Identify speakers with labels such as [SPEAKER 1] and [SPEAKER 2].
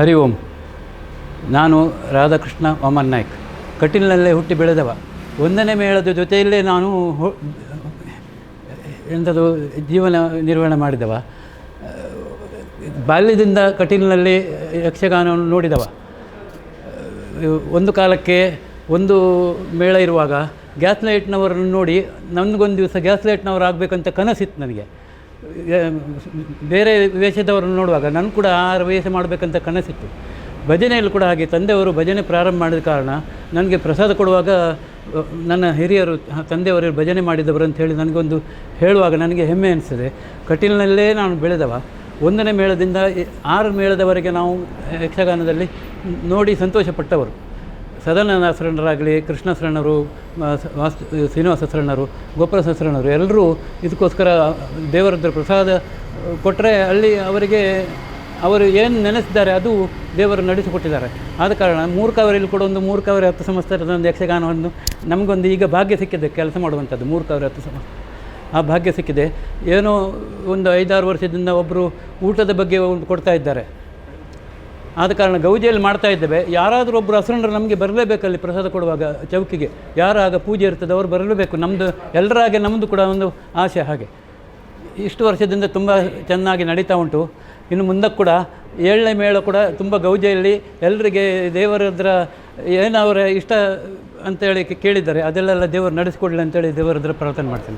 [SPEAKER 1] ಹರಿ ಓಂ. ನಾನು ರಾಧಾಕೃಷ್ಣ ವಾಮನ್ ನಾಯ್ಕ್, ಕಟೀಲಿನಲ್ಲೇ ಹುಟ್ಟಿ ಬೆಳೆದವ. 1ನೇ ಮೇಳದ ಜೊತೆಯಲ್ಲೇ ನಾನು ಎಂಥದ್ದು ಜೀವನ ನಿರ್ವಹಣೆ ಮಾಡಿದವ. ಬಾಲ್ಯದಿಂದ ಕಟೀಲಿನಲ್ಲಿ ಯಕ್ಷಗಾನವನ್ನು ನೋಡಿದವ. ಒಂದು ಕಾಲಕ್ಕೆ ಒಂದು ಮೇಳ ಇರುವಾಗ ಗ್ಯಾಸ್ ಲೈಟ್ನವರನ್ನು ನೋಡಿ ನನಗೊಂದು ದಿವಸ ಗ್ಯಾಸ್ ಲೈಟ್ನವರು ಆಗಬೇಕಂತ ಕನಸಿತ್ತು ನನಗೆ. ಬೇರೆ ವೇಷದವರನ್ನು ನೋಡುವಾಗ ನನಗೆ ಕೂಡ ಆ ವೇಷ ಮಾಡಬೇಕಂತ ಕನಸಿತ್ತು. ಭಜನೆಯಲ್ಲಿ ಕೂಡ ಹಾಗೆ ತಂದೆಯವರು ಭಜನೆ ಪ್ರಾರಂಭ ಮಾಡಿದ ಕಾರಣ ನನಗೆ ಪ್ರಸಾದ ಕೊಡುವಾಗ ನನ್ನ ಹಿರಿಯರು ತಂದೆಯವರು ಭಜನೆ ಮಾಡಿದವರು ಅಂಥೇಳಿ ನನಗೊಂದು ಹೇಳುವಾಗ ನನಗೆ ಹೆಮ್ಮೆ ಅನಿಸ್ತದೆ. ಕಟೀಲಿನಲ್ಲೇ ನಾನು ಬೆಳೆದವ. 1ನೇ ಮೇಳದಿಂದ 6 ಮೇಳದವರೆಗೆ ನಾವು ಯಕ್ಷಗಾನದಲ್ಲಿ ನೋಡಿ ಸಂತೋಷಪಟ್ಟವರು. ಸದಾನಂದ ಶರಣರಾಗಲಿ, ಕೃಷ್ಣ ಶರಣರು, ಶ್ರೀನಿವಾಸ ಶರಣರು, ಗೋಪಾಲ ಶರಣರು ಎಲ್ಲರೂ ಇದಕ್ಕೋಸ್ಕರ ದೇವರದ್ರ ಪ್ರಸಾದ ಕೊಟ್ಟರೆ ಅಲ್ಲಿ ಅವರಿಗೆ ಅವರು ಏನು ನೆನೆಸಿದ್ದಾರೆ ಅದು ದೇವರು ನಡೆಸಿಕೊಟ್ಟಿದ್ದಾರೆ. ಆದ ಕಾರಣ 3 ಕಾವರಿಯಲ್ಲಿ ಕೂಡ ಒಂದು 3 ಕಾವರಿ 10 ಸಂವತ್ಸರದ ಒಂದು ಯಕ್ಷಗಾನವನ್ನು ನಮಗೊಂದು ಈಗ ಭಾಗ್ಯ ಸಿಕ್ಕಿದೆ ಕೆಲಸ ಮಾಡುವಂಥದ್ದು. 3 ಕಾವರಿ 10 ಸಂವತ್ಸರ ಆ ಭಾಗ್ಯ ಸಿಕ್ಕಿದೆ. ಏನೋ ಒಂದು 5-6 ವರ್ಷದಿಂದ ಒಬ್ಬರು ಊಟದ ಬಗ್ಗೆ ಒಂದು ಕೊಡ್ತಾ ಇದ್ದಾರೆ. ಆದ ಕಾರಣ ಗೌಜಿಯಲ್ಲಿ ಮಾಡ್ತಾ ಇದ್ದೇವೆ. ಯಾರಾದರೂ ಒಬ್ಬರು ಹಸರಣ್ಣರು ನಮಗೆ ಬರಲೇಬೇಕಲ್ಲಿ ಪ್ರಸಾದ ಕೊಡುವಾಗ ಚೌಕಿಗೆ, ಯಾರಾಗ ಪೂಜೆ ಇರ್ತದೆ ಅವರು ಬರಲೇಬೇಕು. ನಮ್ಮದು ಎಲ್ಲರ ಹಾಗೆ ನಮ್ಮದು ಕೂಡ ಒಂದು ಆಸೆ. ಹಾಗೆ ಇಷ್ಟು ವರ್ಷದಿಂದ ತುಂಬ ಚೆನ್ನಾಗಿ ನಡೀತಾ ಉಂಟು. ಇನ್ನು ಮುಂದಕ್ಕೆ ಕೂಡ 7ನೇ ಮೇಳ ಕೂಡ ತುಂಬ ಗೌಜಿಯಲ್ಲಿ ಎಲ್ಲರಿಗೆ ದೇವರದ್ರ ಏನವರ ಇಷ್ಟ ಅಂತೇಳಿ ಕೇಳಿದ್ದಾರೆ. ಅದೆಲ್ಲ ದೇವರು ನಡೆಸಿಕೊಡಲಿ ಅಂತೇಳಿ ದೇವರದ್ರ ಪ್ರಾರ್ಥನೆ ಮಾಡ್ತೀನಿ.